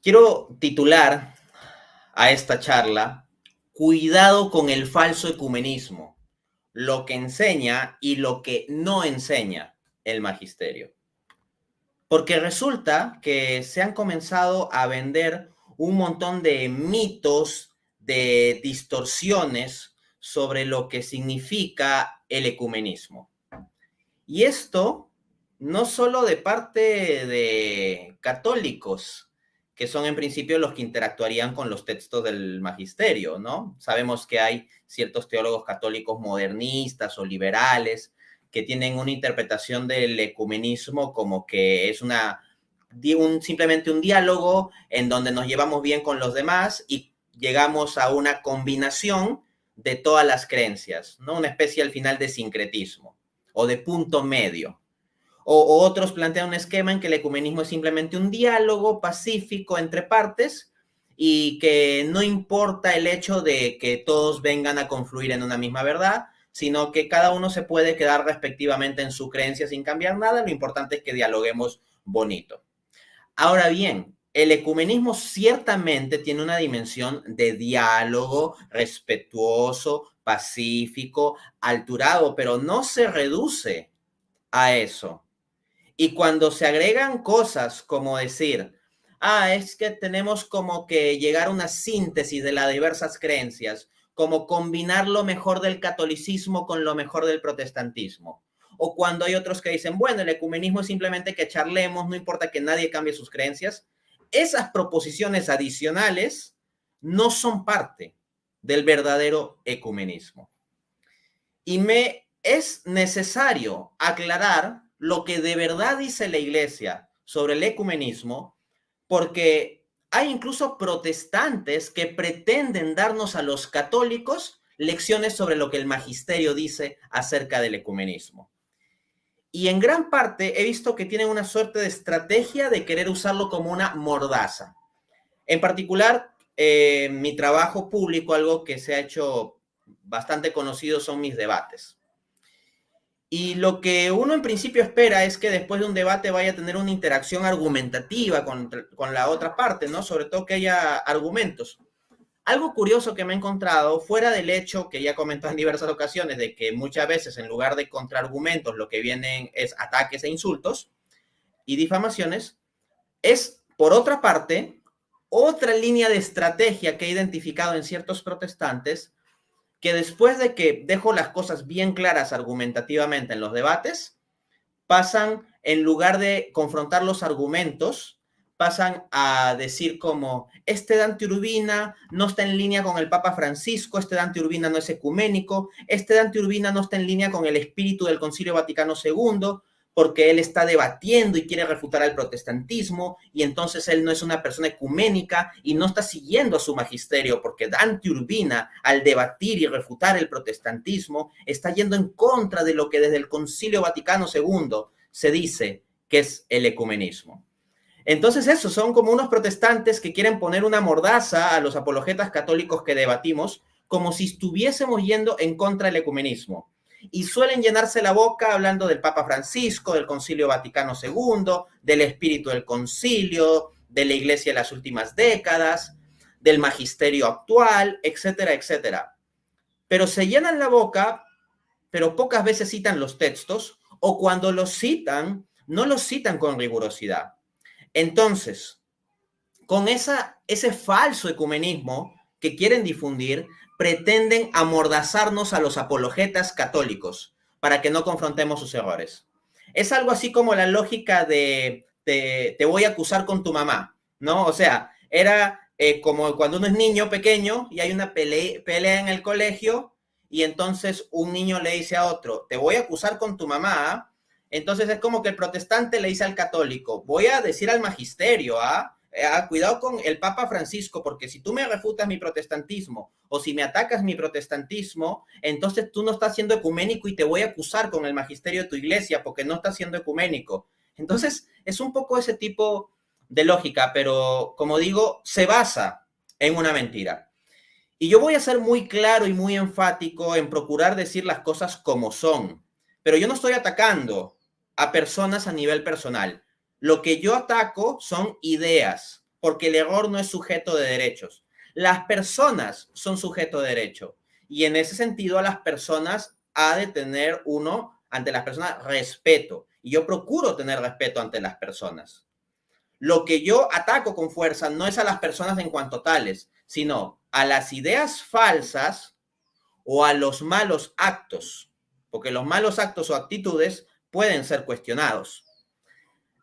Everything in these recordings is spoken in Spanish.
Quiero titular a esta charla, Cuidado con el falso ecumenismo, lo que enseña y lo que no enseña el magisterio. Porque resulta que se han comenzado a vender un montón de mitos, de distorsiones sobre lo que significa el ecumenismo. Y esto no solo de parte de católicos, que son en principio los que interactuarían con los textos del magisterio, ¿no? Sabemos que hay ciertos teólogos católicos modernistas o liberales que tienen una interpretación del ecumenismo como que es simplemente un diálogo en donde nos llevamos bien con los demás y llegamos a una combinación de todas las creencias, ¿no? Una especie al final de sincretismo o de punto medio. O otros plantean un esquema en que el ecumenismo es simplemente un diálogo pacífico entre partes y que no importa el hecho de que todos vengan a confluir en una misma verdad, sino que cada uno se puede quedar respectivamente en su creencia sin cambiar nada, lo importante es que dialoguemos bonito. Ahora bien, el ecumenismo ciertamente tiene una dimensión de diálogo respetuoso, pacífico, alturado, pero no se reduce a eso. Y cuando se agregan cosas como decir, es que tenemos como que llegar a una síntesis de las diversas creencias, como combinar lo mejor del catolicismo con lo mejor del protestantismo. O cuando hay otros que dicen, bueno, el ecumenismo es simplemente que charlemos, no importa que nadie cambie sus creencias. Esas proposiciones adicionales no son parte del verdadero ecumenismo. Y me es necesario aclarar lo que de verdad dice la Iglesia sobre el ecumenismo, porque hay incluso protestantes que pretenden darnos a los católicos lecciones sobre lo que el magisterio dice acerca del ecumenismo. Y en gran parte he visto que tienen una suerte de estrategia de querer usarlo como una mordaza. En particular, mi trabajo público, algo que se ha hecho bastante conocido, son mis debates. Y lo que uno en principio espera es que después de un debate vaya a tener una interacción argumentativa con la otra parte, ¿no? Sobre todo que haya argumentos. Algo curioso que me he encontrado, fuera del hecho que ya he comentado en diversas ocasiones, de que muchas veces en lugar de contraargumentos lo que vienen es ataques e insultos y difamaciones, es, por otra parte, otra línea de estrategia que he identificado en ciertos protestantes, que después de que dejo las cosas bien claras argumentativamente en los debates, pasan, en lugar de confrontar los argumentos, pasan a decir como, este Dante Urbina no está en línea con el Papa Francisco, este Dante Urbina no es ecuménico, este Dante Urbina no está en línea con el espíritu del Concilio Vaticano II, porque él está debatiendo y quiere refutar al protestantismo, y entonces él no es una persona ecuménica y no está siguiendo a su magisterio, porque Dante Urbina, al debatir y refutar el protestantismo, está yendo en contra de lo que desde el Concilio Vaticano II se dice que es el ecumenismo. Entonces eso, son como unos protestantes que quieren poner una mordaza a los apologetas católicos que debatimos, como si estuviésemos yendo en contra del ecumenismo. Y suelen llenarse la boca hablando del Papa Francisco, del Concilio Vaticano II, del espíritu del concilio, de la Iglesia de las últimas décadas, del magisterio actual, etcétera, etcétera. Pero se llenan la boca, pero pocas veces citan los textos, o cuando los citan, no los citan con rigurosidad. Entonces, con ese falso ecumenismo que quieren difundir, pretenden amordazarnos a los apologetas católicos para que no confrontemos sus errores. Es algo así como la lógica de te voy a acusar con tu mamá, ¿no? O sea, era como cuando uno es niño pequeño y hay una pelea en el colegio y entonces un niño le dice a otro, te voy a acusar con tu mamá. Entonces es como que el protestante le dice al católico, voy a decir al magisterio, cuidado con el Papa Francisco, porque si tú me refutas mi protestantismo o si me atacas mi protestantismo, entonces tú no estás siendo ecuménico y te voy a acusar con el magisterio de tu iglesia porque no estás siendo ecuménico. Entonces es un poco ese tipo de lógica, pero como digo, se basa en una mentira. Y yo voy a ser muy claro y muy enfático en procurar decir las cosas como son, pero yo no estoy atacando a personas a nivel personal. Lo que yo ataco son ideas, porque el error no es sujeto de derechos. Las personas son sujeto de derecho. Y en ese sentido, a las personas ha de tener uno, ante las personas, respeto. Y yo procuro tener respeto ante las personas. Lo que yo ataco con fuerza no es a las personas en cuanto tales, sino a las ideas falsas o a los malos actos, porque los malos actos o actitudes pueden ser cuestionados.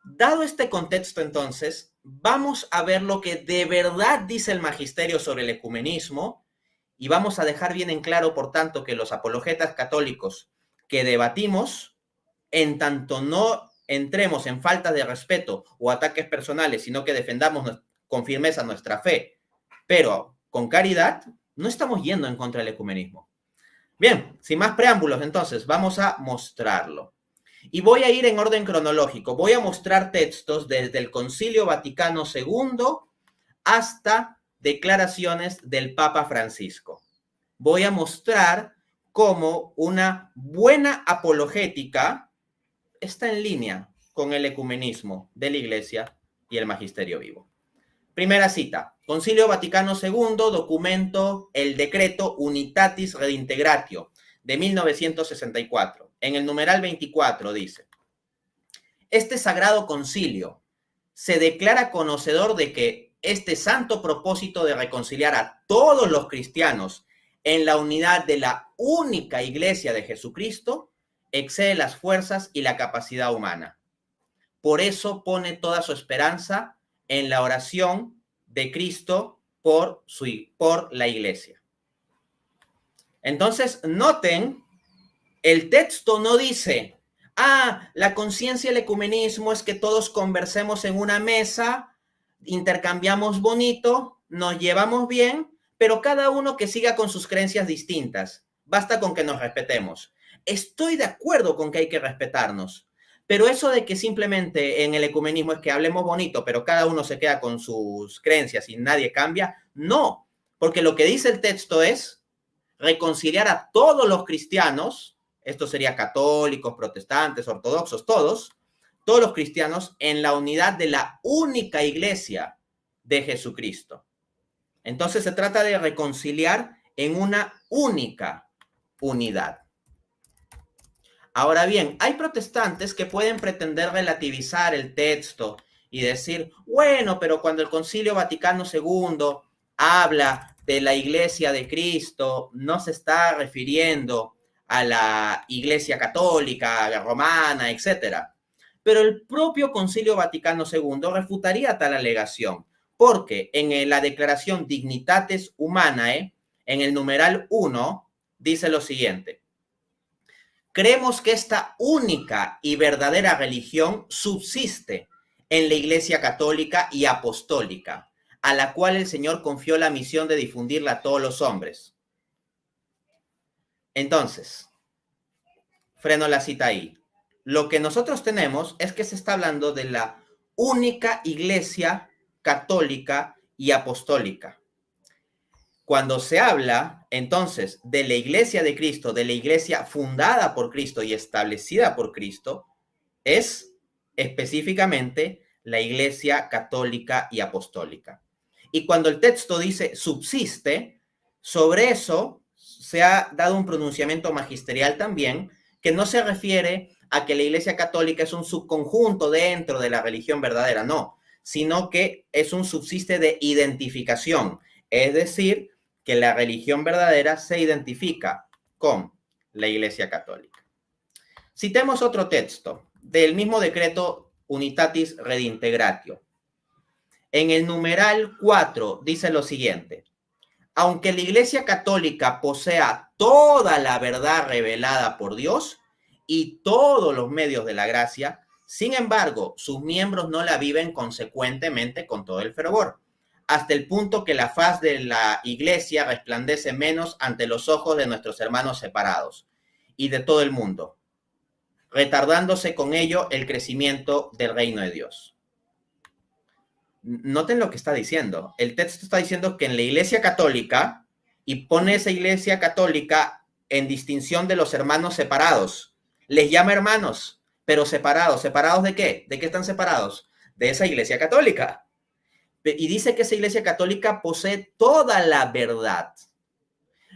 Dado este contexto, entonces, vamos a ver lo que de verdad dice el magisterio sobre el ecumenismo y vamos a dejar bien en claro, por tanto, que los apologetas católicos que debatimos, en tanto no entremos en falta de respeto o ataques personales, sino que defendamos con firmeza nuestra fe, pero con caridad, no estamos yendo en contra del ecumenismo. Bien, sin más preámbulos, entonces, vamos a mostrarlo. Y voy a ir en orden cronológico. Voy a mostrar textos desde el Concilio Vaticano II hasta declaraciones del Papa Francisco. Voy a mostrar cómo una buena apologética está en línea con el ecumenismo de la Iglesia y el magisterio vivo. Primera cita, Concilio Vaticano II, documento, el decreto Unitatis Redintegratio de 1964. En el numeral 24 dice, este sagrado concilio se declara conocedor de que este santo propósito de reconciliar a todos los cristianos en la unidad de la única Iglesia de Jesucristo excede las fuerzas y la capacidad humana. Por eso pone toda su esperanza en la oración de Cristo por la Iglesia. Entonces, noten, el texto no dice, la conciencia del ecumenismo es que todos conversemos en una mesa, intercambiamos bonito, nos llevamos bien, pero cada uno que siga con sus creencias distintas. Basta con que nos respetemos. Estoy de acuerdo con que hay que respetarnos, pero eso de que simplemente en el ecumenismo es que hablemos bonito, pero cada uno se queda con sus creencias y nadie cambia, no, porque lo que dice el texto es reconciliar a todos los cristianos, esto sería católicos, protestantes, ortodoxos, todos los cristianos en la unidad de la única Iglesia de Jesucristo. Entonces se trata de reconciliar en una única unidad. Ahora bien, hay protestantes que pueden pretender relativizar el texto y decir, bueno, pero cuando el Concilio Vaticano II habla de la Iglesia de Cristo, no se está refiriendo a la Iglesia Católica, la Romana, etc. Pero el propio Concilio Vaticano II refutaría tal alegación, porque en la declaración Dignitates Humanae, en el numeral 1, dice lo siguiente. Creemos que esta única y verdadera religión subsiste en la Iglesia Católica y Apostólica, a la cual el Señor confió la misión de difundirla a todos los hombres. Entonces, freno la cita ahí. Lo que nosotros tenemos es que se está hablando de la única Iglesia Católica y Apostólica. Cuando se habla, entonces, de la Iglesia de Cristo, de la Iglesia fundada por Cristo y establecida por Cristo, es específicamente la Iglesia Católica y Apostólica. Y cuando el texto dice subsiste, sobre eso se ha dado un pronunciamiento magisterial también, que no se refiere a que la Iglesia Católica es un subconjunto dentro de la religión verdadera, no, sino que es un subsiste de identificación, es decir, que la religión verdadera se identifica con la Iglesia Católica. Citemos otro texto del mismo decreto Unitatis Redintegratio. En el numeral 4 dice lo siguiente. Aunque la Iglesia Católica posea toda la verdad revelada por Dios y todos los medios de la gracia, sin embargo, sus miembros no la viven consecuentemente con todo el fervor, hasta el punto que la faz de la Iglesia resplandece menos ante los ojos de nuestros hermanos separados y de todo el mundo, retardándose con ello el crecimiento del reino de Dios. Noten lo que está diciendo. El texto está diciendo que en la Iglesia Católica, y pone esa Iglesia Católica en distinción de los hermanos separados, les llama hermanos, pero separados. ¿Separados de qué? ¿De qué están separados? De esa Iglesia Católica. Y dice que esa Iglesia Católica posee toda la verdad.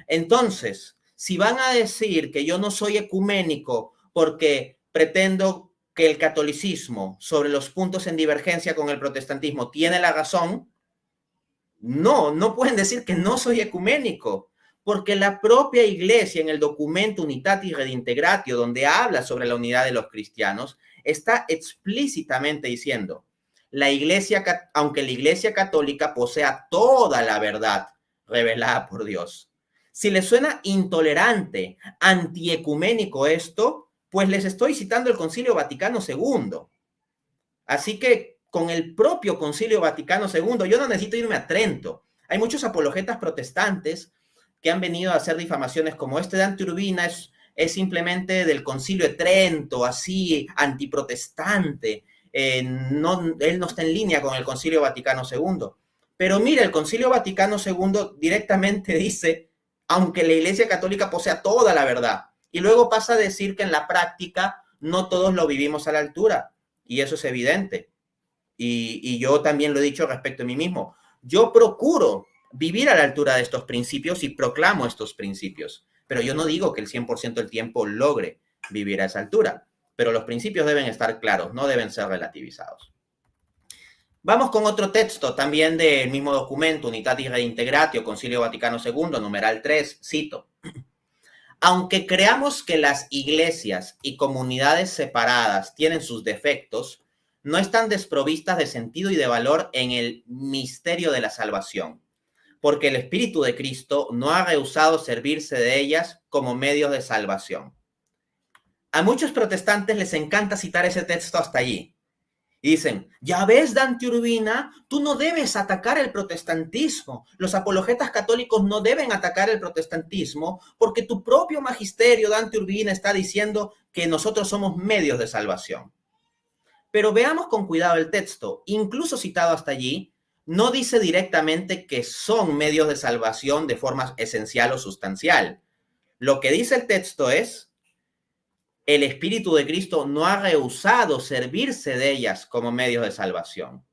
Entonces, si van a decir que yo no soy ecuménico porque pretendo que el catolicismo sobre los puntos en divergencia con el protestantismo tiene la razón, no pueden decir que no soy ecuménico, porque la propia Iglesia en el documento Unitatis Redintegratio, donde habla sobre la unidad de los cristianos, está explícitamente diciendo, aunque la Iglesia Católica posea toda la verdad revelada por Dios. Si les suena intolerante, antiecuménico esto, pues les estoy citando el Concilio Vaticano II. Así que con el propio Concilio Vaticano II, yo no necesito irme a Trento. Hay muchos apologetas protestantes que han venido a hacer difamaciones como este de Dante Urbina es simplemente del Concilio de Trento, así antiprotestante. Él no está en línea con el Concilio Vaticano II. Pero mira, el Concilio Vaticano II directamente dice, aunque la Iglesia Católica posea toda la verdad, y luego pasa a decir que en la práctica no todos lo vivimos a la altura, y eso es evidente. Y yo también lo he dicho respecto a mí mismo. Yo procuro vivir a la altura de estos principios y proclamo estos principios, pero yo no digo que el 100% del tiempo logre vivir a esa altura, pero los principios deben estar claros, no deben ser relativizados. Vamos con otro texto también del mismo documento, Unitatis Redintegratio, Concilio Vaticano II, numeral 3, cito. Aunque creamos que las iglesias y comunidades separadas tienen sus defectos, no están desprovistas de sentido y de valor en el misterio de la salvación, porque el Espíritu de Cristo no ha rehusado servirse de ellas como medios de salvación. A muchos protestantes les encanta citar ese texto hasta allí. Y dicen, ya ves, Dante Urbina, tú no debes atacar el protestantismo. Los apologetas católicos no deben atacar el protestantismo porque tu propio magisterio, Dante Urbina, está diciendo que nosotros somos medios de salvación. Pero veamos con cuidado el texto. Incluso citado hasta allí, no dice directamente que son medios de salvación de forma esencial o sustancial. Lo que dice el texto es, el Espíritu de Cristo no ha rehusado servirse de ellas como medios de salvación.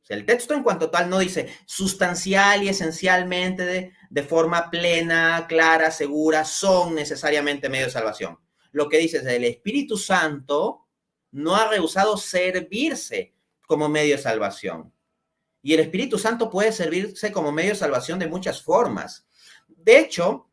O sea, el texto en cuanto tal no dice sustancial y esencialmente de forma plena, clara, segura, son necesariamente medios de salvación. Lo que dice es el Espíritu Santo no ha rehusado servirse como medio de salvación. Y el Espíritu Santo puede servirse como medio de salvación de muchas formas. De hecho,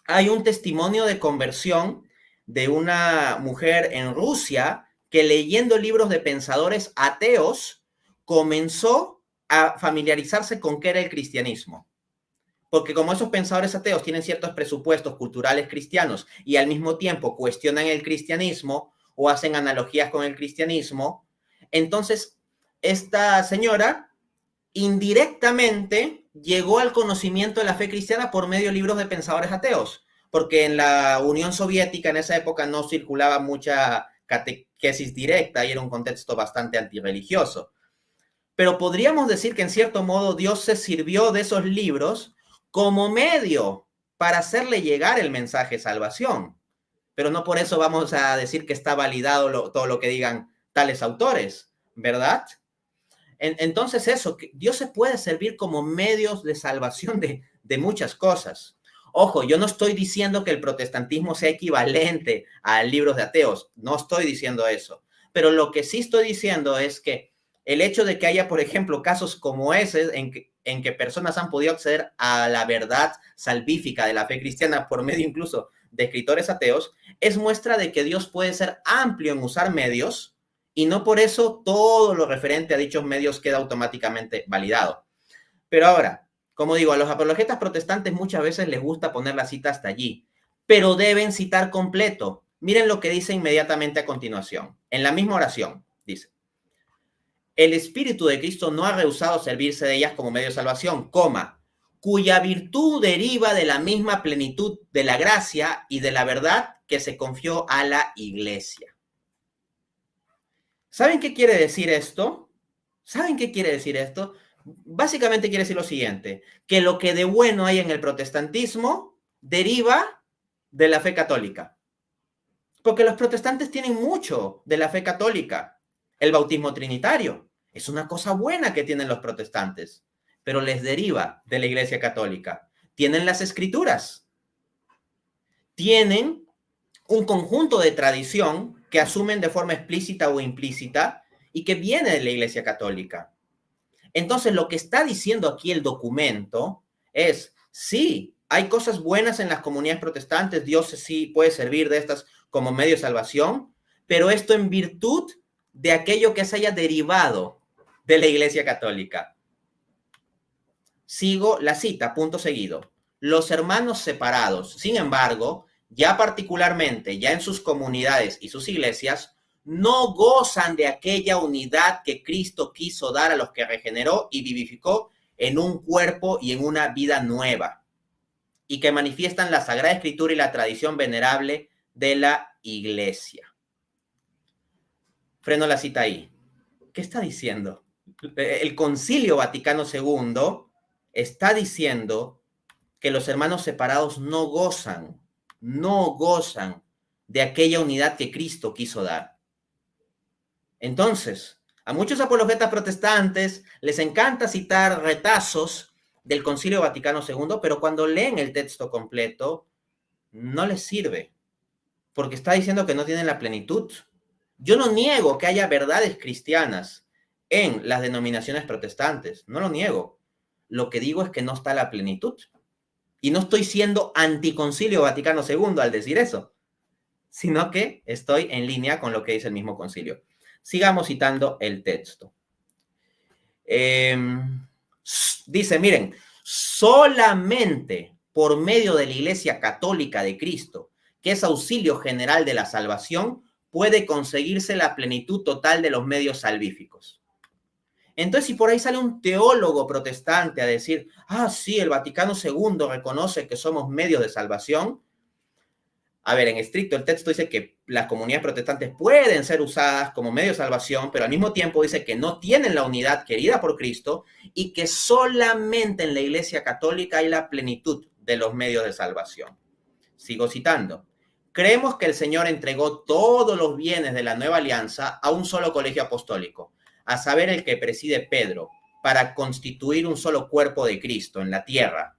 hay un testimonio de conversión de una mujer en Rusia que leyendo libros de pensadores ateos comenzó a familiarizarse con qué era el cristianismo. Porque como esos pensadores ateos tienen ciertos presupuestos culturales cristianos y al mismo tiempo cuestionan el cristianismo o hacen analogías con el cristianismo, entonces esta señora indirectamente llegó al conocimiento de la fe cristiana por medio de libros de pensadores ateos, porque en la Unión Soviética en esa época no circulaba mucha catequesis directa y era un contexto bastante antirreligioso. Pero podríamos decir que en cierto modo Dios se sirvió de esos libros como medio para hacerle llegar el mensaje de salvación. Pero no por eso vamos a decir que está validado todo lo que digan tales autores, ¿verdad? Entonces eso, Dios se puede servir como medios de salvación de muchas cosas. Ojo, yo no estoy diciendo que el protestantismo sea equivalente a libros de ateos, no estoy diciendo eso. Pero lo que sí estoy diciendo es que el hecho de que haya, por ejemplo, casos como ese en que personas han podido acceder a la verdad salvífica de la fe cristiana por medio incluso de escritores ateos, es muestra de que Dios puede ser amplio en usar medios y no por eso todo lo referente a dichos medios queda automáticamente validado. Pero ahora, como digo, a los apologetas protestantes muchas veces les gusta poner la cita hasta allí, pero deben citar completo. Miren lo que dice inmediatamente a continuación. En la misma oración, dice, el Espíritu de Cristo no ha rehusado servirse de ellas como medio de salvación, cuya virtud deriva de la misma plenitud de la gracia y de la verdad que se confió a la Iglesia. ¿Saben qué quiere decir esto? ¿Saben qué quiere decir esto? Básicamente quiere decir lo siguiente, que lo que de bueno hay en el protestantismo deriva de la fe católica. Porque los protestantes tienen mucho de la fe católica. El bautismo trinitario, Es una cosa buena que tienen los protestantes, pero les deriva de la Iglesia Católica. Tienen las Escrituras, tienen un conjunto de tradición que asumen de forma explícita o implícita y que viene de la Iglesia Católica. Entonces, lo que está diciendo aquí el documento es, sí, hay cosas buenas en las comunidades protestantes, Dios sí puede servir de estas como medio de salvación, pero esto en virtud de aquello que se haya derivado de la Iglesia Católica. Sigo la cita, punto seguido. Los hermanos separados, sin embargo, ya particularmente, ya en sus comunidades y sus iglesias, no gozan de aquella unidad que Cristo quiso dar a los que regeneró y vivificó en un cuerpo y en una vida nueva, y que manifiestan la Sagrada Escritura y la tradición venerable de la iglesia. Freno la cita ahí. ¿Qué está diciendo? El Concilio Vaticano II está diciendo que los hermanos separados no gozan de aquella unidad que Cristo quiso dar. Entonces, a muchos apologetas protestantes les encanta citar retazos del Concilio Vaticano II, pero cuando leen el texto completo, no les sirve, porque está diciendo que no tienen la plenitud. Yo no niego que haya verdades cristianas en las denominaciones protestantes, no lo niego. Lo que digo es que no está la plenitud. Y no estoy siendo anticoncilio Vaticano II al decir eso, sino que estoy en línea con lo que dice el mismo concilio. Sigamos citando el texto. Dice, miren, solamente por medio de la Iglesia Católica de Cristo, que es auxilio general de la salvación, puede conseguirse la plenitud total de los medios salvíficos. Entonces, si por ahí sale un teólogo protestante a decir, sí, el Vaticano II reconoce que somos medios de salvación. A ver, en estricto, el texto dice que las comunidades protestantes pueden ser usadas como medio de salvación, pero al mismo tiempo dice que no tienen la unidad querida por Cristo y que solamente en la Iglesia Católica hay la plenitud de los medios de salvación. Sigo citando. Creemos que el Señor entregó todos los bienes de la nueva alianza a un solo colegio apostólico, a saber, el que preside Pedro, para constituir un solo cuerpo de Cristo en la tierra,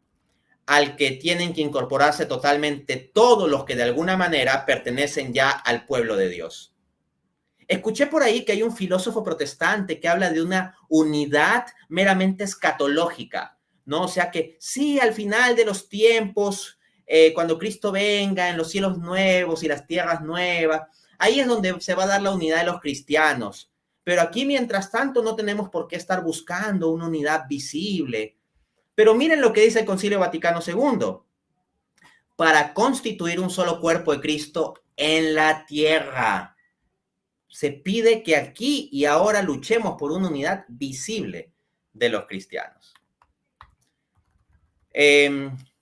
al que tienen que incorporarse totalmente todos los que de alguna manera pertenecen ya al pueblo de Dios. Escuché por ahí que hay un filósofo protestante que habla de una unidad meramente escatológica, ¿no? O sea que sí, al final de los tiempos, cuando Cristo venga en los cielos nuevos y las tierras nuevas, ahí es donde se va a dar la unidad de los cristianos. Pero aquí, mientras tanto, no tenemos por qué estar buscando una unidad visible. Pero miren lo que dice el Concilio Vaticano II. Para constituir un solo cuerpo de Cristo en la tierra, se pide que aquí y ahora luchemos por una unidad visible de los cristianos.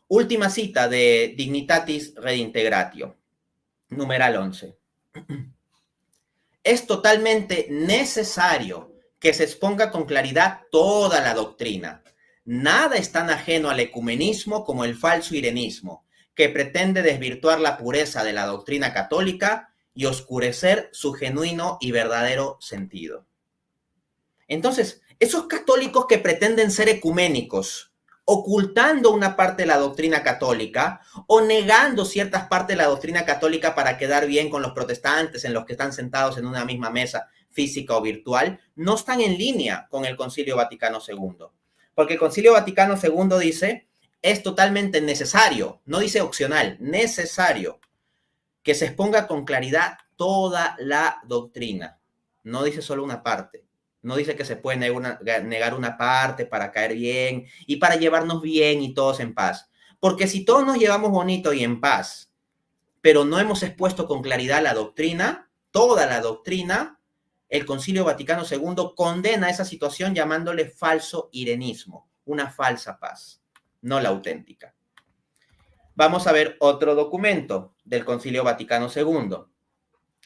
Última cita de Dignitatis Redintegratio, numeral 11. Es totalmente necesario que se exponga con claridad toda la doctrina. Nada es tan ajeno al ecumenismo como el falso irenismo, que pretende desvirtuar la pureza de la doctrina católica y oscurecer su genuino y verdadero sentido. Entonces, esos católicos que pretenden ser ecuménicos, ocultando una parte de la doctrina católica o negando ciertas partes de la doctrina católica para quedar bien con los protestantes en los que están sentados en una misma mesa física o virtual, no están en línea con el Concilio Vaticano II. Porque el Concilio Vaticano II dice, es totalmente necesario, no dice opcional, necesario, que se exponga con claridad toda la doctrina. No dice solo una parte. No dice que se puede negar una parte para caer bien y para llevarnos bien y todos en paz. Porque si todos nos llevamos bonito y en paz, pero no hemos expuesto con claridad la doctrina, toda la doctrina, el Concilio Vaticano II condena esa situación llamándole falso irenismo, una falsa paz, no la auténtica. Vamos a ver otro documento del Concilio Vaticano II.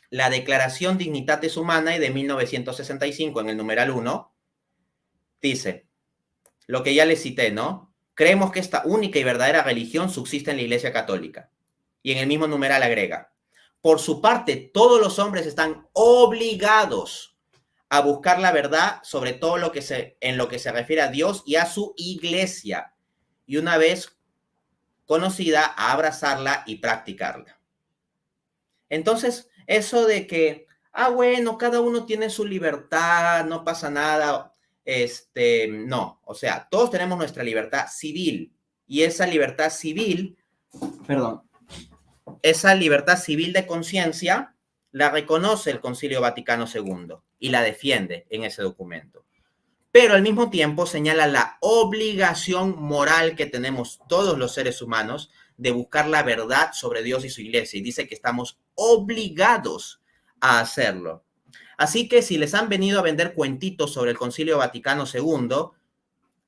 La Declaración Dignitatis Humanae de 1965, en el numeral 1, dice, lo que ya les cité, ¿no? Creemos que esta única y verdadera religión subsiste en la Iglesia Católica. Y en el mismo numeral agrega, por su parte, todos los hombres están obligados a buscar la verdad sobre todo en lo que se refiere a Dios y a su iglesia. Y una vez conocida, a abrazarla y practicarla. Entonces, eso de que, bueno, cada uno tiene su libertad, no pasa nada, no, o sea, todos tenemos nuestra libertad civil y esa libertad civil, perdón, esa libertad civil de conciencia la reconoce el Concilio Vaticano II y la defiende en ese documento. Pero al mismo tiempo señala la obligación moral que tenemos todos los seres humanos de buscar la verdad sobre Dios y su iglesia, y dice que estamos obligados a hacerlo. Así que si les han venido a vender cuentitos sobre el Concilio Vaticano II,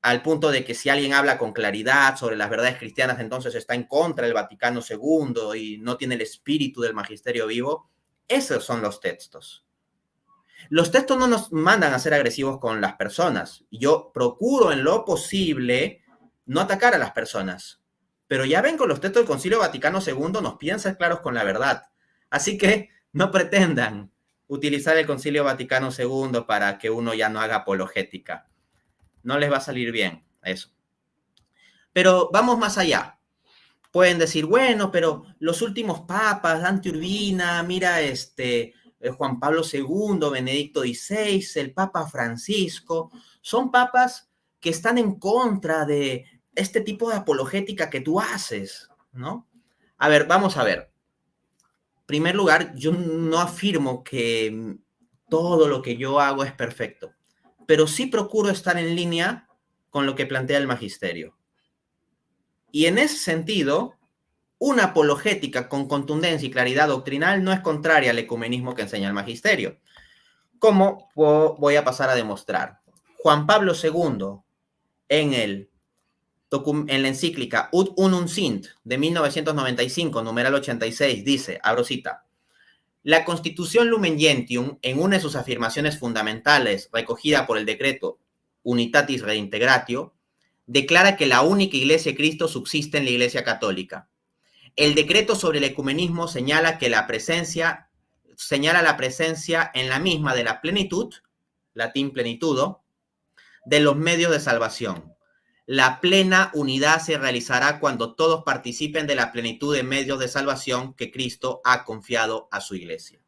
al punto de que si alguien habla con claridad sobre las verdades cristianas, entonces está en contra del Vaticano II y no tiene el espíritu del magisterio vivo, esos son los textos. Los textos no nos mandan a ser agresivos con las personas. Yo procuro en lo posible no atacar a las personas. Pero ya ven, con los textos del Concilio Vaticano II nos piden ser claros con la verdad. Así que no pretendan utilizar el Concilio Vaticano II para que uno ya no haga apologética. No les va a salir bien eso. Pero vamos más allá. Pueden decir, bueno, pero los últimos papas, Dante Urbina, mira, Juan Pablo II, Benedicto XVI, el Papa Francisco, son papas que están en contra de este tipo de apologética que tú haces, ¿no? A ver, vamos a ver. En primer lugar, yo no afirmo que todo lo que yo hago es perfecto, pero sí procuro estar en línea con lo que plantea el magisterio. Y en ese sentido, una apologética con contundencia y claridad doctrinal no es contraria al ecumenismo que enseña el magisterio. ¿Cómo voy a pasar a demostrar? Juan Pablo II, en la encíclica Ut Unum Sint de 1995, numeral 86, dice, abro cita, la Constitución Lumen Gentium, en una de sus afirmaciones fundamentales recogida por el decreto Unitatis Reintegratio, declara que la única Iglesia de Cristo subsiste en la Iglesia Católica. El decreto sobre el ecumenismo señala la presencia en la misma de la plenitud, latín plenitudo, de los medios de salvación. La plena unidad se realizará cuando todos participen de la plenitud de medios de salvación que Cristo ha confiado a su iglesia.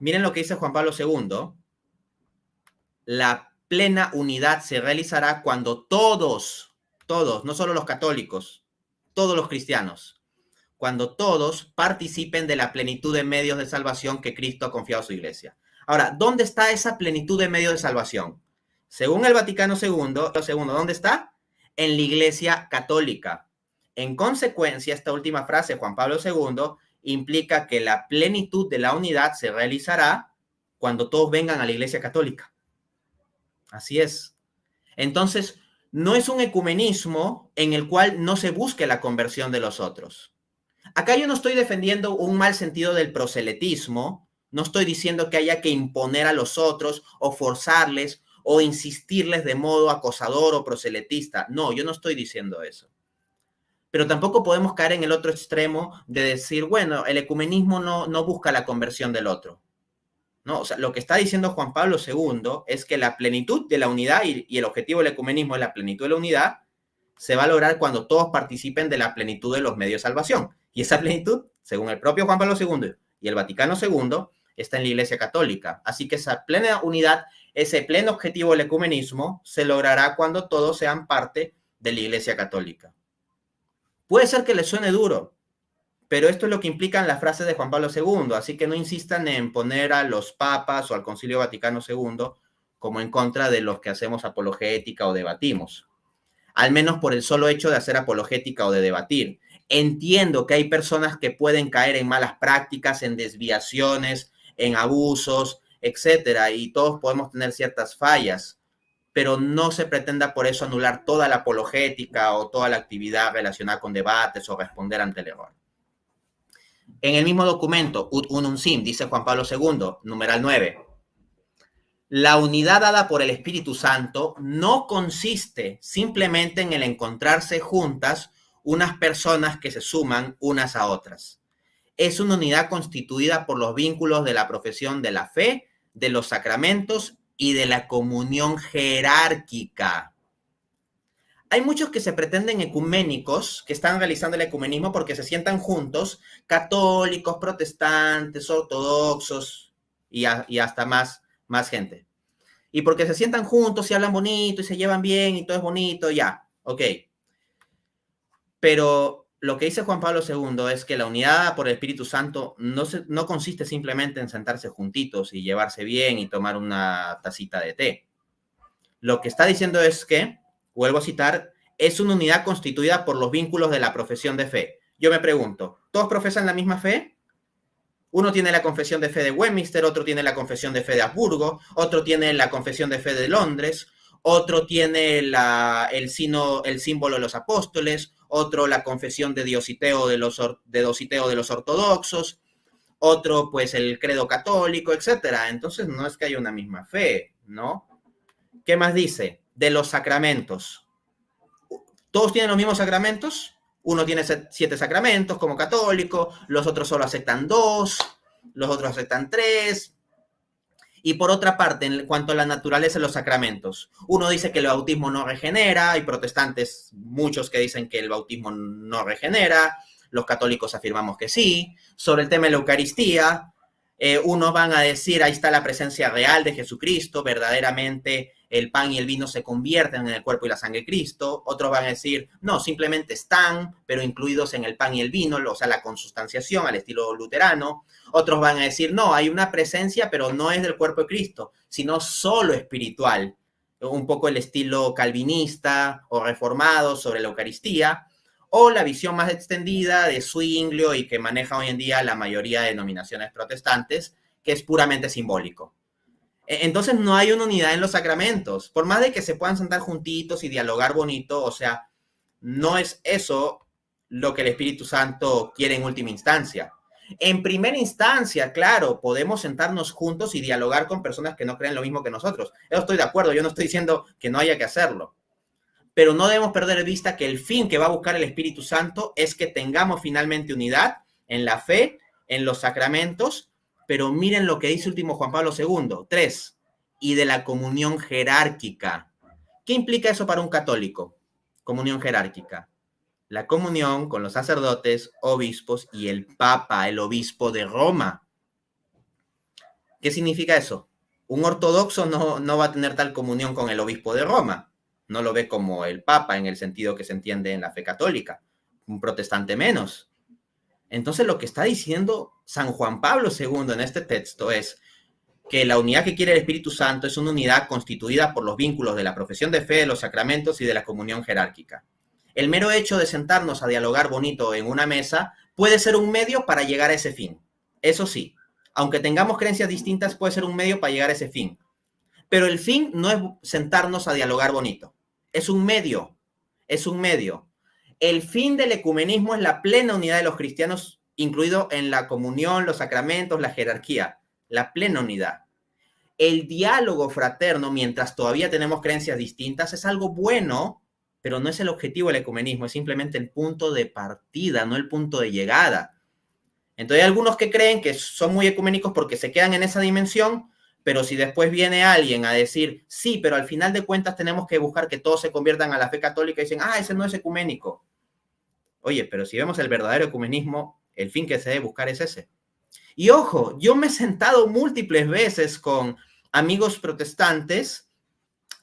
Miren lo que dice Juan Pablo II. La plena unidad se realizará cuando todos, no solo los católicos, todos los cristianos, cuando todos participen de la plenitud de medios de salvación que Cristo ha confiado a su iglesia. Ahora, ¿dónde está esa plenitud de medios de salvación? Según el Vaticano II, ¿dónde está? En la Iglesia Católica. En consecuencia, esta última frase, Juan Pablo II, implica que la plenitud de la unidad se realizará cuando todos vengan a la Iglesia Católica. Así es. Entonces, no es un ecumenismo en el cual no se busque la conversión de los otros. Acá yo no estoy defendiendo un mal sentido del proselitismo, no estoy diciendo que haya que imponer a los otros o forzarles o insistirles de modo acosador o proselitista. No, yo no estoy diciendo eso. Pero tampoco podemos caer en el otro extremo de decir, bueno, el ecumenismo no busca la conversión del otro. No, o sea, lo que está diciendo Juan Pablo II es que la plenitud de la unidad y el objetivo del ecumenismo es la plenitud de la unidad, se va a lograr cuando todos participen de la plenitud de los medios de salvación. Y esa plenitud, según el propio Juan Pablo II y el Vaticano II, está en la Iglesia Católica. Así que esa plena unidad, ese pleno objetivo del ecumenismo, se logrará cuando todos sean parte de la Iglesia Católica. Puede ser que les suene duro, pero esto es lo que implican las frases de Juan Pablo II, así que no insistan en poner a los papas o al Concilio Vaticano II como en contra de los que hacemos apologética o debatimos. Al menos por el solo hecho de hacer apologética o de debatir. Entiendo que hay personas que pueden caer en malas prácticas, en desviaciones, en abusos, etcétera, y todos podemos tener ciertas fallas, pero no se pretenda por eso anular toda la apologética o toda la actividad relacionada con debates o responder ante el error. En el mismo documento, Ut Unum Sim, dice Juan Pablo II, numeral 9, la unidad dada por el Espíritu Santo no consiste simplemente en el encontrarse juntas unas personas que se suman unas a otras. Es una unidad constituida por los vínculos de la profesión de la fe, de los sacramentos y de la comunión jerárquica. Hay muchos que se pretenden ecuménicos, que están realizando el ecumenismo porque se sientan juntos, católicos, protestantes, ortodoxos y hasta más gente. Y porque se sientan juntos y hablan bonito y se llevan bien y todo es bonito, ya, ok. Pero lo que dice Juan Pablo II es que la unidad por el Espíritu Santo no consiste simplemente en sentarse juntitos y llevarse bien y tomar una tacita de té. Lo que está diciendo es que, vuelvo a citar, es una unidad constituida por los vínculos de la profesión de fe. Yo me pregunto, ¿todos profesan la misma fe? Uno tiene la confesión de fe de Westminster, otro tiene la confesión de fe de Habsburgo, otro tiene la confesión de fe de Londres, otro tiene el símbolo de los apóstoles, otro la confesión de Dositeo de los ortodoxos, otro pues el credo católico, etcétera. Entonces no es que haya una misma fe, ¿no? ¿Qué más dice? De los sacramentos. ¿Todos tienen los mismos sacramentos? Uno tiene 7 sacramentos como católico, los otros solo aceptan 2, los otros aceptan 3. Y por otra parte, en cuanto a la naturaleza de los sacramentos, uno dice que el bautismo no regenera, hay protestantes, muchos que dicen que el bautismo no regenera, los católicos afirmamos que sí. Sobre el tema de la Eucaristía, unos van a decir, ahí está la presencia real de Jesucristo, verdaderamente el pan y el vino se convierten en el cuerpo y la sangre de Cristo. Otros van a decir, no, simplemente están, pero incluidos en el pan y el vino, o sea, la consustanciación al estilo luterano. Otros van a decir, no, hay una presencia, pero no es del cuerpo de Cristo, sino solo espiritual. Un poco el estilo calvinista o reformado sobre la Eucaristía, o la visión más extendida de Zwinglio y que maneja hoy en día la mayoría de denominaciones protestantes, que es puramente simbólico. Entonces no hay una unidad en los sacramentos, por más de que se puedan sentar juntitos y dialogar bonito, o sea, no es eso lo que el Espíritu Santo quiere en última instancia. En primera instancia, claro, podemos sentarnos juntos y dialogar con personas que no creen lo mismo que nosotros. Yo estoy de acuerdo, yo no estoy diciendo que no haya que hacerlo, pero no debemos perder de vista que el fin que va a buscar el Espíritu Santo es que tengamos finalmente unidad en la fe, en los sacramentos. Pero miren lo que dice último Juan Pablo II, 3, y de la comunión jerárquica. ¿Qué implica eso para un católico? Comunión jerárquica. La comunión con los sacerdotes, obispos y el Papa, el obispo de Roma. ¿Qué significa eso? Un ortodoxo no va a tener tal comunión con el obispo de Roma. No lo ve como el Papa en el sentido que se entiende en la fe católica. Un protestante menos. Entonces lo que está diciendo San Juan Pablo II en este texto es que la unidad que quiere el Espíritu Santo es una unidad constituida por los vínculos de la profesión de fe, de los sacramentos y de la comunión jerárquica. El mero hecho de sentarnos a dialogar bonito en una mesa puede ser un medio para llegar a ese fin. Eso sí, aunque tengamos creencias distintas, puede ser un medio para llegar a ese fin. Pero el fin no es sentarnos a dialogar bonito. Es un medio. Es un medio. El fin del ecumenismo es la plena unidad de los cristianos, incluido en la comunión, los sacramentos, la jerarquía, la plena unidad. El diálogo fraterno, mientras todavía tenemos creencias distintas, es algo bueno, pero no es el objetivo del ecumenismo, es simplemente el punto de partida, no el punto de llegada. Entonces hay algunos que creen que son muy ecuménicos porque se quedan en esa dimensión, pero si después viene alguien a decir, sí, pero al final de cuentas tenemos que buscar que todos se conviertan a la fe católica y dicen, ese no es ecuménico. Oye, pero si vemos el verdadero ecumenismo, el fin que se debe buscar es ese. Y ojo, yo me he sentado múltiples veces con amigos protestantes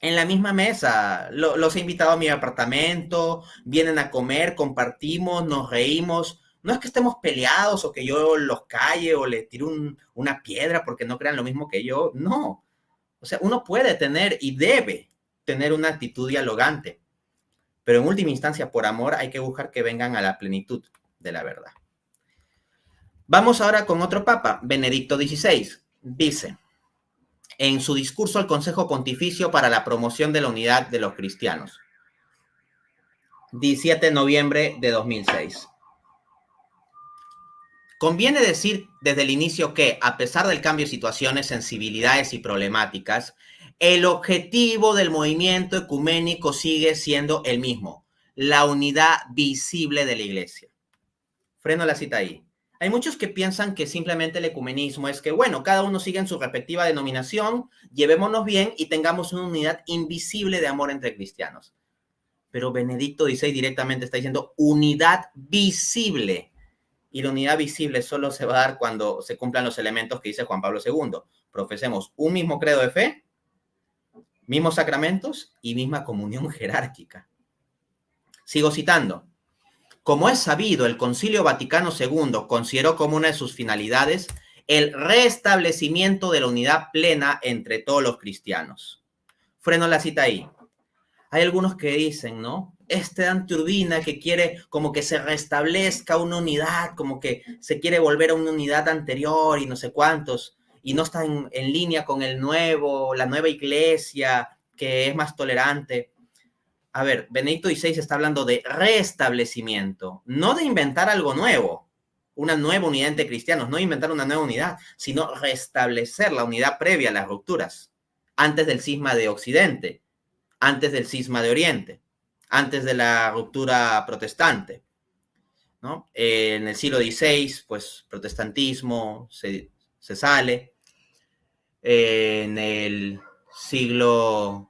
en la misma mesa. Los he invitado a mi apartamento, vienen a comer, compartimos, nos reímos. No es que estemos peleados o que yo los calle o les tire una piedra porque no crean lo mismo que yo. No. O sea, uno puede tener y debe tener una actitud dialogante. Pero en última instancia, por amor, hay que buscar que vengan a la plenitud de la verdad. Vamos ahora con otro papa, Benedicto XVI. Dice, en su discurso al Consejo Pontificio para la Promoción de la Unidad de los Cristianos, 17 de noviembre de 2006. Conviene decir desde el inicio que, a pesar del cambio de situaciones, sensibilidades y problemáticas, el objetivo del movimiento ecuménico sigue siendo el mismo, la unidad visible de la Iglesia. Freno la cita ahí. Hay muchos que piensan que simplemente el ecumenismo es que, bueno, cada uno sigue en su respectiva denominación, llevémonos bien y tengamos una unidad invisible de amor entre cristianos. Pero Benedicto XVI directamente está diciendo unidad visible. Y la unidad visible solo se va a dar cuando se cumplan los elementos que dice Juan Pablo II. Profesemos un mismo credo de fe, mismos sacramentos y misma comunión jerárquica. Sigo citando. Como es sabido, el Concilio Vaticano II consideró como una de sus finalidades el restablecimiento de la unidad plena entre todos los cristianos. Freno la cita ahí. Hay algunos que dicen, ¿no? Dante Urbina que quiere como que se restablezca una unidad, como que se quiere volver a una unidad anterior y no sé cuántos, y no está en línea con la nueva iglesia, que es más tolerante. A ver, Benedicto XVI está hablando de restablecimiento, no de inventar algo nuevo, una nueva unidad entre cristianos, no inventar una nueva unidad, sino restablecer la unidad previa a las rupturas, antes del cisma de Occidente, antes del cisma de Oriente, antes de la ruptura protestante, ¿no? En el siglo XVI, pues, protestantismo se sale. En el siglo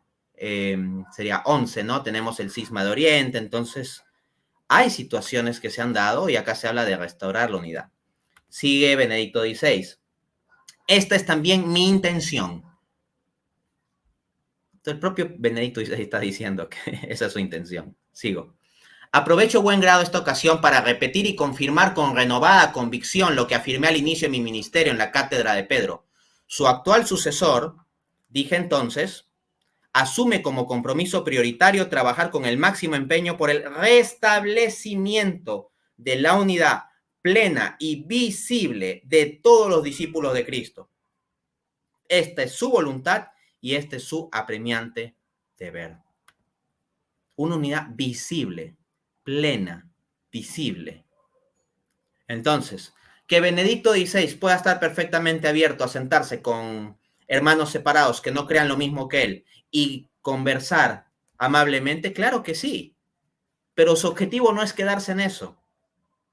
sería 11, ¿no? Tenemos el cisma de Oriente, entonces hay situaciones que se han dado y acá se habla de restaurar la unidad. Sigue Benedicto XVI. Esta es también mi intención. El propio Benedicto XVI está diciendo que esa es su intención. Sigo. Aprovecho buen grado esta ocasión para repetir y confirmar con renovada convicción lo que afirmé al inicio de mi ministerio en la cátedra de Pedro. Su actual sucesor, dije entonces, asume como compromiso prioritario trabajar con el máximo empeño por el restablecimiento de la unidad plena y visible de todos los discípulos de Cristo. Esta es su voluntad y este es su apremiante deber. Una unidad visible, plena, visible. Entonces, que Benedicto XVI pueda estar perfectamente abierto a sentarse con hermanos separados que no crean lo mismo que él y conversar amablemente, claro que sí, pero su objetivo no es quedarse en eso.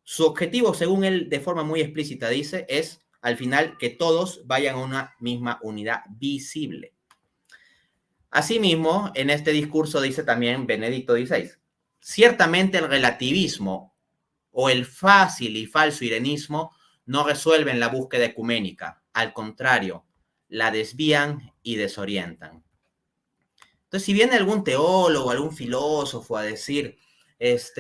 Su objetivo, según él de forma muy explícita dice, es al final que todos vayan a una misma unidad visible. Asimismo, en este discurso dice también Benedicto XVI, ciertamente el relativismo o el fácil y falso irenismo no resuelven la búsqueda ecuménica, al contrario, la desvían y desorientan. Entonces, si viene algún teólogo, algún filósofo a decir,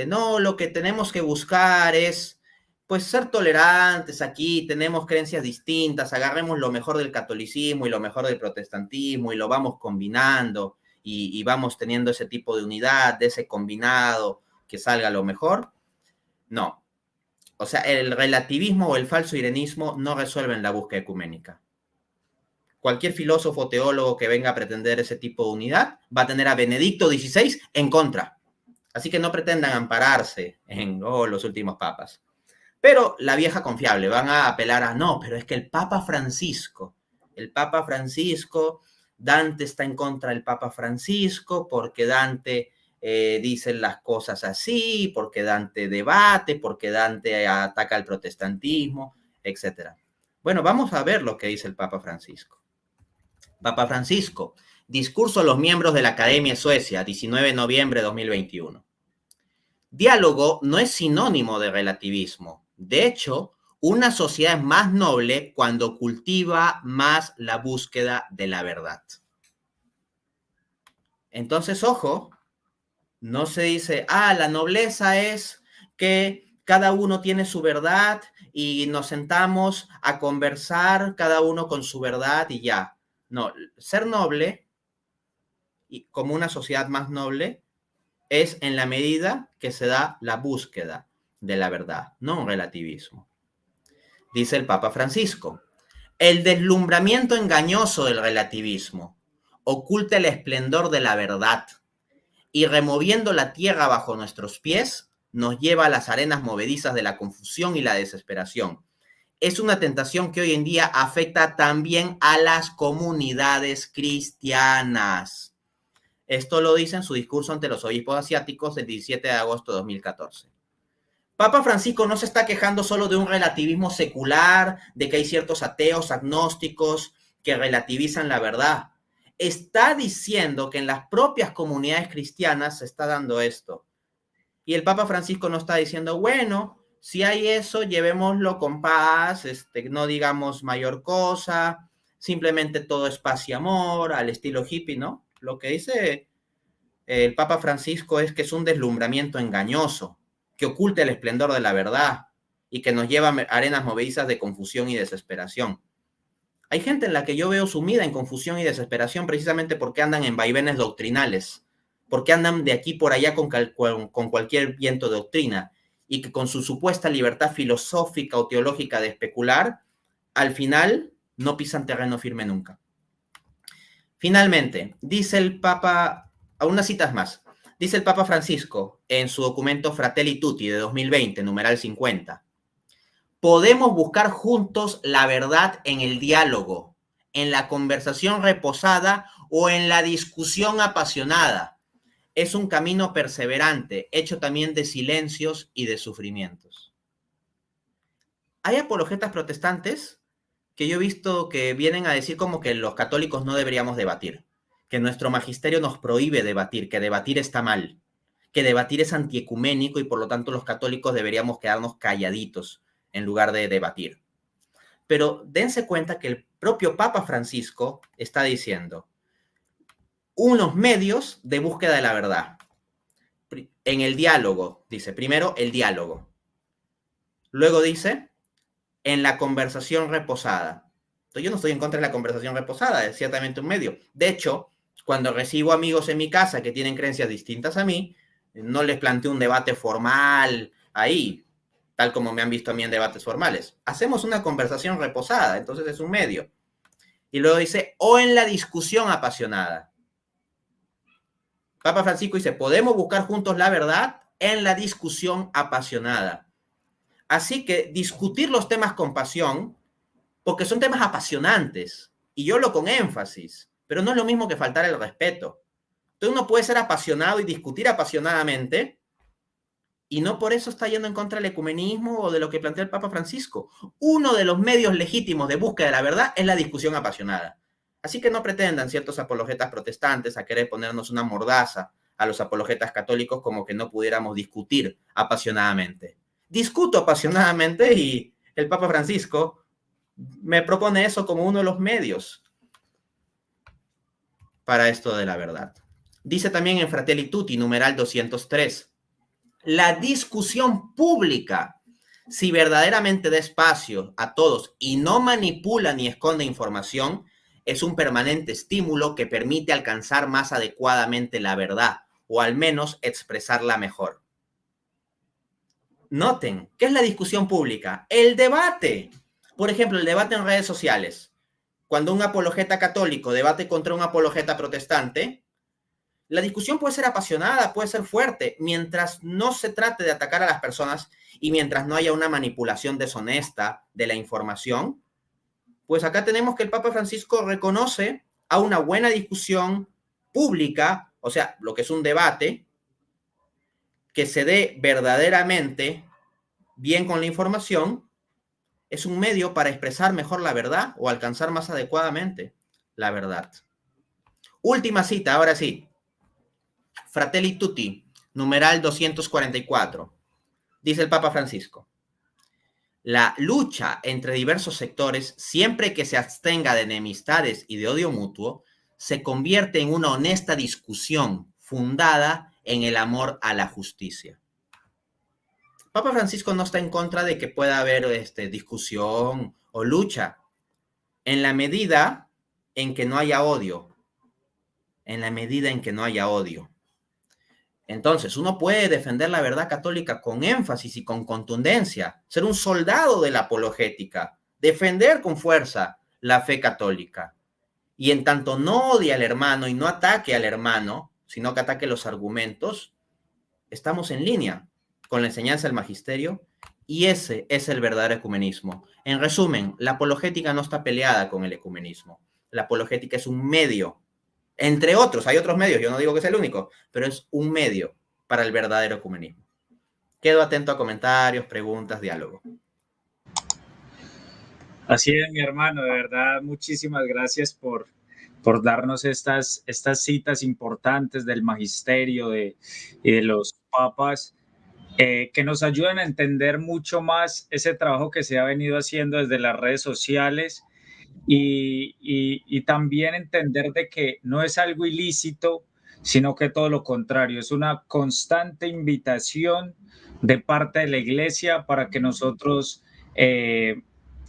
no, lo que tenemos que buscar es, pues, ser tolerantes aquí, tenemos creencias distintas, agarremos lo mejor del catolicismo y lo mejor del protestantismo y lo vamos combinando y vamos teniendo ese tipo de unidad, de ese combinado, que salga lo mejor. No. O sea, el relativismo o el falso irenismo no resuelven la búsqueda ecuménica. Cualquier filósofo o teólogo que venga a pretender ese tipo de unidad va a tener a Benedicto XVI en contra. Así que no pretendan ampararse en los últimos papas. Pero la vieja confiable, van a apelar a no, pero es que el Papa Francisco, Dante está en contra del Papa Francisco porque Dante dice las cosas así, porque Dante debate, porque Dante ataca al protestantismo, etc. Bueno, vamos a ver lo que dice el Papa Francisco. Papa Francisco, discurso a los miembros de la Academia de Suecia, 19 de noviembre de 2021. Diálogo no es sinónimo de relativismo. De hecho, una sociedad es más noble cuando cultiva más la búsqueda de la verdad. Entonces, ojo, no se dice, la nobleza es que cada uno tiene su verdad y nos sentamos a conversar cada uno con su verdad y ya. No, ser noble y como una sociedad más noble es en la medida que se da la búsqueda de la verdad, no un relativismo. Dice el Papa Francisco, el deslumbramiento engañoso del relativismo oculta el esplendor de la verdad y removiendo la tierra bajo nuestros pies nos lleva a las arenas movedizas de la confusión y la desesperación. Es una tentación que hoy en día afecta también a las comunidades cristianas. Esto lo dice en su discurso ante los obispos asiáticos el 17 de agosto de 2014. Papa Francisco no se está quejando solo de un relativismo secular, de que hay ciertos ateos, agnósticos que relativizan la verdad. Está diciendo que en las propias comunidades cristianas se está dando esto. Y el Papa Francisco no está diciendo, bueno, si hay eso, llevémoslo con paz, no digamos mayor cosa, simplemente todo es paz y amor, al estilo hippie, ¿no? Lo que dice el Papa Francisco es que es un deslumbramiento engañoso, que oculta el esplendor de la verdad y que nos lleva a arenas movedizas de confusión y desesperación. Hay gente en la que yo veo sumida en confusión y desesperación precisamente porque andan en vaivenes doctrinales, porque andan de aquí por allá con cualquier viento de doctrina y que con su supuesta libertad filosófica o teológica de especular, al final no pisan terreno firme nunca. Finalmente, dice el Papa, a unas citas más, dice el Papa Francisco en su documento Fratelli Tutti de 2020, numeral 50, podemos buscar juntos la verdad en el diálogo, en la conversación reposada o en la discusión apasionada. Es un camino perseverante, hecho también de silencios y de sufrimientos. Hay apologetas protestantes que yo he visto que vienen a decir como que los católicos no deberíamos debatir, que nuestro magisterio nos prohíbe debatir, que debatir está mal, que debatir es antiecuménico y por lo tanto los católicos deberíamos quedarnos calladitos en lugar de debatir. Pero dense cuenta que el propio Papa Francisco está diciendo unos medios de búsqueda de la verdad. En el diálogo, dice, primero el diálogo. Luego dice, en la conversación reposada. Entonces, yo no estoy en contra de la conversación reposada, es ciertamente un medio. De hecho, cuando recibo amigos en mi casa que tienen creencias distintas a mí, no les planteo un debate formal ahí, tal como me han visto a mí en debates formales. Hacemos una conversación reposada, entonces es un medio. Y luego dice, o en la discusión apasionada. Papa Francisco dice, podemos buscar juntos la verdad en la discusión apasionada. Así que discutir los temas con pasión, porque son temas apasionantes, y yo lo con énfasis, pero no es lo mismo que faltar el respeto. Entonces uno puede ser apasionado y discutir apasionadamente, y no por eso está yendo en contra del ecumenismo o de lo que plantea el Papa Francisco. Uno de los medios legítimos de búsqueda de la verdad es la discusión apasionada. Así que no pretendan ciertos apologetas protestantes a querer ponernos una mordaza a los apologetas católicos como que no pudiéramos discutir apasionadamente. Discuto apasionadamente y el Papa Francisco me propone eso como uno de los medios para esto de la verdad. Dice también en Fratelli Tutti, numeral 203, la discusión pública, si verdaderamente da espacio a todos y no manipula ni esconde información, es un permanente estímulo que permite alcanzar más adecuadamente la verdad, o al menos expresarla mejor. Noten, ¿qué es la discusión pública? El debate. Por ejemplo, el debate en redes sociales. Cuando un apologeta católico debate contra un apologeta protestante, la discusión puede ser apasionada, puede ser fuerte, mientras no se trate de atacar a las personas y mientras no haya una manipulación deshonesta de la información. Pues acá tenemos que el Papa Francisco reconoce a una buena discusión pública, o sea, lo que es un debate, que se dé verdaderamente bien con la información, es un medio para expresar mejor la verdad o alcanzar más adecuadamente la verdad. Última cita, ahora sí. Fratelli Tutti, numeral 244. Dice el Papa Francisco, la lucha entre diversos sectores, siempre que se abstenga de enemistades y de odio mutuo, se convierte en una honesta discusión fundada en el amor a la justicia. Papa Francisco no está en contra de que pueda haber discusión o lucha en la medida en que no haya odio. En la medida en que no haya odio. Entonces, uno puede defender la verdad católica con énfasis y con contundencia, ser un soldado de la apologética, defender con fuerza la fe católica. Y en tanto no odie al hermano y no ataque al hermano, sino que ataque los argumentos, estamos en línea con la enseñanza del magisterio y ese es el verdadero ecumenismo. En resumen, la apologética no está peleada con el ecumenismo. La apologética es un medio, entre otros, hay otros medios, yo no digo que es el único, pero es un medio para el verdadero ecumenismo. Quedo atento a comentarios, preguntas, diálogo. Así es, mi hermano, de verdad, muchísimas gracias por darnos estas citas importantes del magisterio y de los papas, que nos ayudan a entender mucho más ese trabajo que se ha venido haciendo desde las redes sociales y también entender de que no es algo ilícito, sino que todo lo contrario, es una constante invitación de parte de la iglesia para que nosotros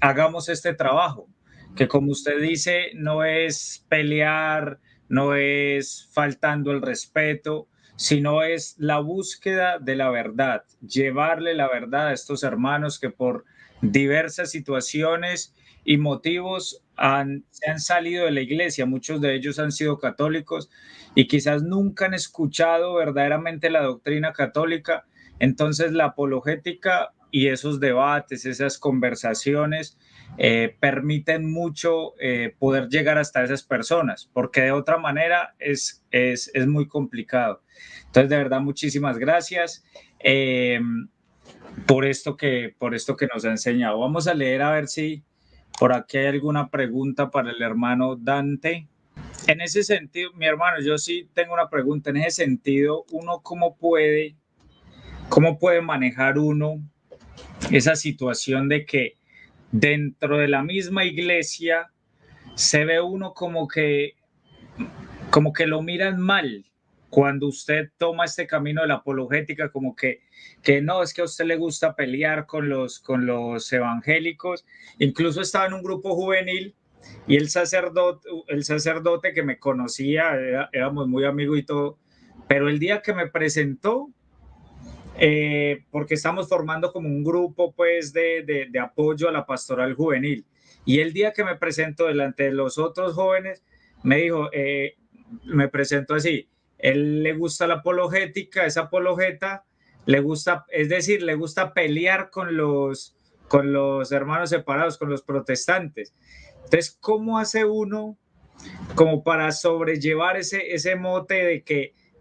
hagamos este trabajo, que como usted dice, no es pelear, no es faltando el respeto, sino es la búsqueda de la verdad, llevarle la verdad a estos hermanos que por diversas situaciones y motivos se han salido de la iglesia, muchos de ellos han sido católicos y quizás nunca han escuchado verdaderamente la doctrina católica. Entonces la apologética y esos debates, esas conversaciones permiten mucho poder llegar hasta esas personas, porque de otra manera es muy complicado. Entonces, de verdad, muchísimas gracias. Por esto que nos ha enseñado. Vamos a leer a ver si por aquí hay alguna pregunta para el hermano Dante. En ese sentido, mi hermano, yo sí tengo una pregunta. En ese sentido, uno cómo puede manejar uno esa situación de que dentro de la misma iglesia se ve uno como que lo miran mal cuando usted toma este camino de la apologética, como que no, es que a usted le gusta pelear con los evangélicos. Incluso estaba en un grupo juvenil y el sacerdote que me conocía, éramos muy amigos y todo, pero el día que me presentó, porque estamos formando como un grupo pues de apoyo a la pastoral juvenil, y el día que me presentó delante de los otros jóvenes, me dijo, me presentó así, él le gusta la apologética, es apologeta, le gusta, es decir, le gusta pelear con los hermanos separados, con los protestantes. Entonces, ¿cómo hace uno como para sobrellevar ese mote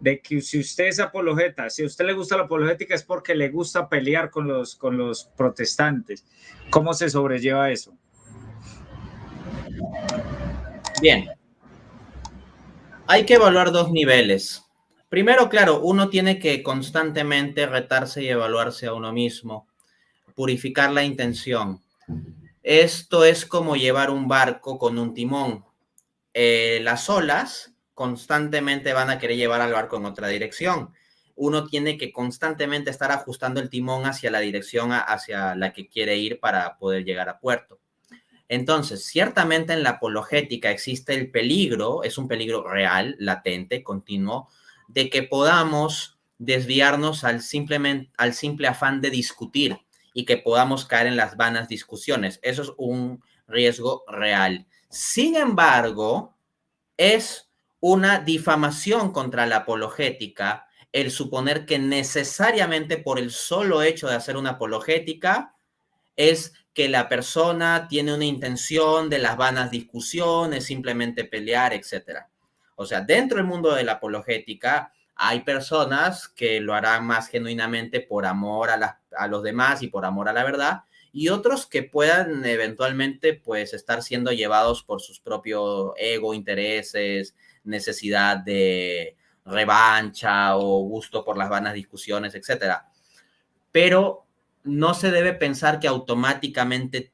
de que si usted es apologeta, si a usted le gusta la apologética es porque le gusta pelear con los protestantes? ¿Cómo se sobrelleva eso? Bien, hay que evaluar dos niveles. Primero, claro, uno tiene que constantemente retarse y evaluarse a uno mismo, purificar la intención. Esto es como llevar un barco con un timón. Las olas constantemente van a querer llevar al barco en otra dirección. Uno tiene que constantemente estar ajustando el timón hacia la dirección hacia la que quiere ir para poder llegar a puerto. Entonces, ciertamente en la apologética existe el peligro, es un peligro real, latente, continuo, de que podamos desviarnos al simple afán de discutir y que podamos caer en las vanas discusiones. Eso es un riesgo real. Sin embargo, es una difamación contra la apologética el suponer que necesariamente por el solo hecho de hacer una apologética es que la persona tiene una intención de las vanas discusiones, simplemente pelear, etcétera. O sea, dentro del mundo de la apologética hay personas que lo harán más genuinamente por amor a los demás y por amor a la verdad, y otros que puedan eventualmente pues estar siendo llevados por sus propios ego, intereses, necesidad de revancha o gusto por las vanas discusiones, etcétera. Pero no se debe pensar que automáticamente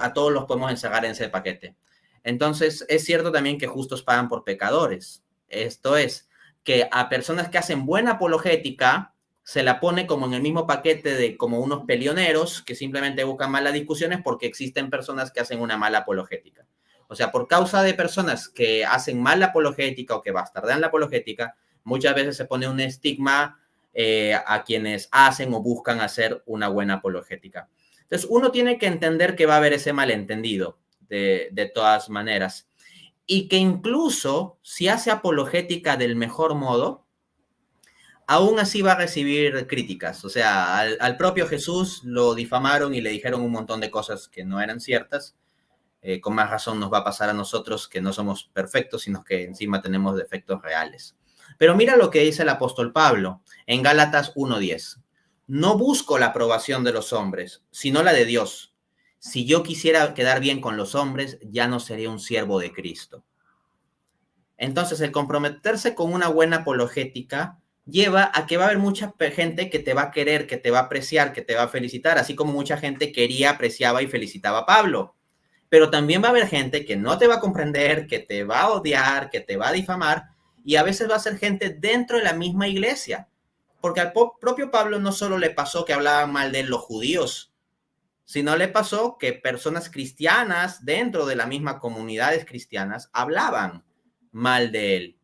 a todos los podemos encerrar en ese paquete. Entonces, es cierto también que justos pagan por pecadores. Esto es, que a personas que hacen buena apologética se la pone como en el mismo paquete de como unos peleoneros que simplemente buscan malas discusiones porque existen personas que hacen una mala apologética. O sea, por causa de personas que hacen mala apologética o que bastardean la apologética, muchas veces se pone un estigma a quienes hacen o buscan hacer una buena apologética. Entonces, uno tiene que entender que va a haber ese malentendido de todas maneras y que incluso si hace apologética del mejor modo, aún así va a recibir críticas. O sea, al propio Jesús lo difamaron y le dijeron un montón de cosas que no eran ciertas. Con más razón nos va a pasar a nosotros que no somos perfectos, sino que encima tenemos defectos reales. Pero mira lo que dice el apóstol Pablo en Gálatas 1:10. No busco la aprobación de los hombres, sino la de Dios. Si yo quisiera quedar bien con los hombres, ya no sería un siervo de Cristo. Entonces, el comprometerse con una buena apologética lleva a que va a haber mucha gente que te va a querer, que te va a apreciar, que te va a felicitar, así como mucha gente quería, apreciaba y felicitaba a Pablo. Pero también va a haber gente que no te va a comprender, que te va a odiar, que te va a difamar, y a veces va a ser gente dentro de la misma iglesia. Porque al propio Pablo no solo le pasó que hablaban mal de los judíos, sino le pasó que personas cristianas dentro de las mismas comunidades cristianas hablaban mal de él.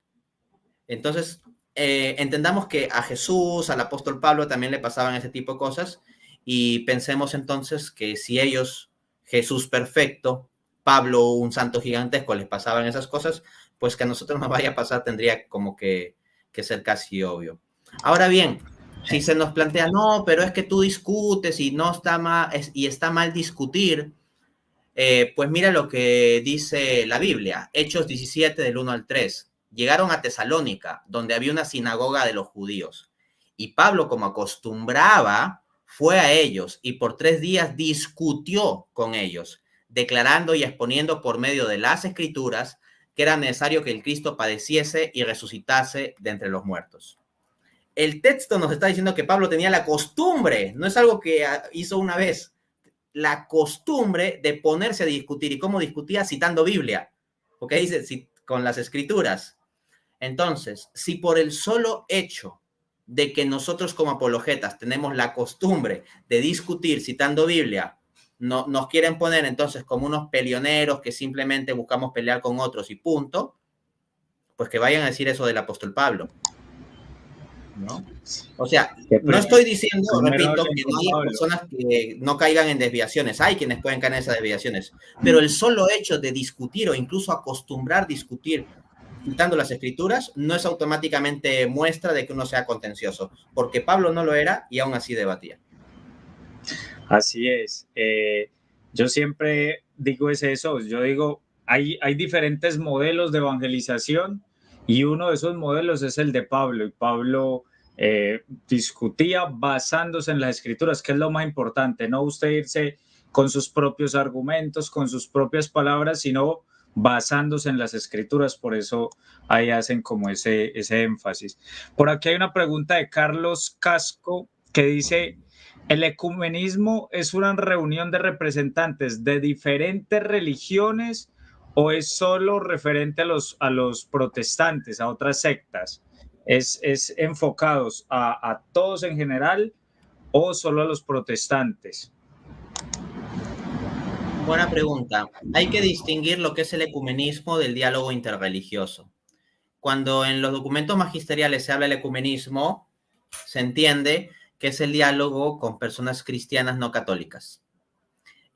Entonces, entendamos que a Jesús, al apóstol Pablo también le pasaban ese tipo de cosas, y pensemos entonces que si ellos, Jesús perfecto, Pablo un santo gigantesco, les pasaban esas cosas, pues que a nosotros nos vaya a pasar tendría como que ser casi obvio. Ahora bien, si se nos plantea, no, pero es que tú discutes y no está mal, y está mal discutir, pues mira lo que dice la Biblia, Hechos 17 del 1 al 3. Llegaron a Tesalónica, donde había una sinagoga de los judíos, y Pablo, como acostumbraba, fue a ellos y por 3 días discutió con ellos, declarando y exponiendo por medio de las escrituras que era necesario que el Cristo padeciese y resucitase de entre los muertos. El texto nos está diciendo que Pablo tenía la costumbre, no es algo que hizo una vez, la costumbre de ponerse a discutir. ¿Y cómo discutía? Citando Biblia, porque dice con las escrituras. Entonces, si por el solo hecho de que nosotros como apologetas tenemos la costumbre de discutir citando Biblia, no, nos quieren poner entonces como unos peleoneros que simplemente buscamos pelear con otros y punto, pues que vayan a decir eso del apóstol Pablo, ¿no? O sea, no estoy diciendo, repito, que no haya personas que no caigan en desviaciones. Hay quienes pueden caer en esas desviaciones. Pero el solo hecho de discutir o incluso acostumbrar discutir citando las escrituras no es automáticamente muestra de que uno sea contencioso. Porque Pablo no lo era y aún así debatía. Así es. Yo siempre digo eso. Yo digo, hay diferentes modelos de evangelización y uno de esos modelos es el de Pablo. Y Pablo discutía basándose en las escrituras, que es lo más importante, no usted irse con sus propios argumentos, con sus propias palabras, sino basándose en las escrituras. Por eso ahí hacen como ese énfasis. Por aquí hay una pregunta de Carlos Casco que dice: ¿el ecumenismo es una reunión de representantes de diferentes religiones o es solo referente a los protestantes, a otras sectas? ¿Es enfocados a todos en general o solo a los protestantes? Buena pregunta. Hay que distinguir lo que es el ecumenismo del diálogo interreligioso. Cuando en los documentos magisteriales se habla del ecumenismo, se entiende que es el diálogo con personas cristianas no católicas.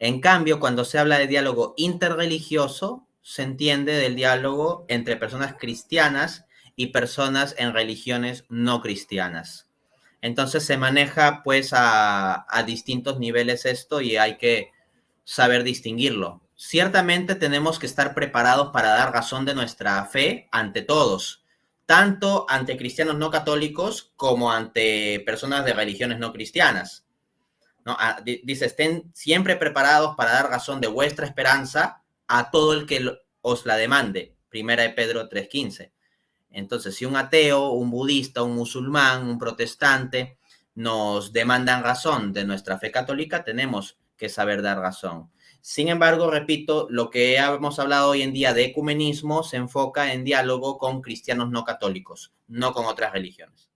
En cambio, cuando se habla de diálogo interreligioso, se entiende del diálogo entre personas cristianas y personas en religiones no cristianas. Entonces se maneja pues a distintos niveles esto y hay que saber distinguirlo. Ciertamente tenemos que estar preparados para dar razón de nuestra fe ante todos, tanto ante cristianos no católicos como ante personas de religiones no cristianas. ¿No? Dice, estén siempre preparados para dar razón de vuestra esperanza a todo el que os la demande. Primera de Pedro 3:15. Entonces, si un ateo, un budista, un musulmán, un protestante nos demandan razón de nuestra fe católica, tenemos que saber dar razón. Sin embargo, repito, lo que hemos hablado hoy en día de ecumenismo se enfoca en diálogo con cristianos no católicos, no con otras religiones.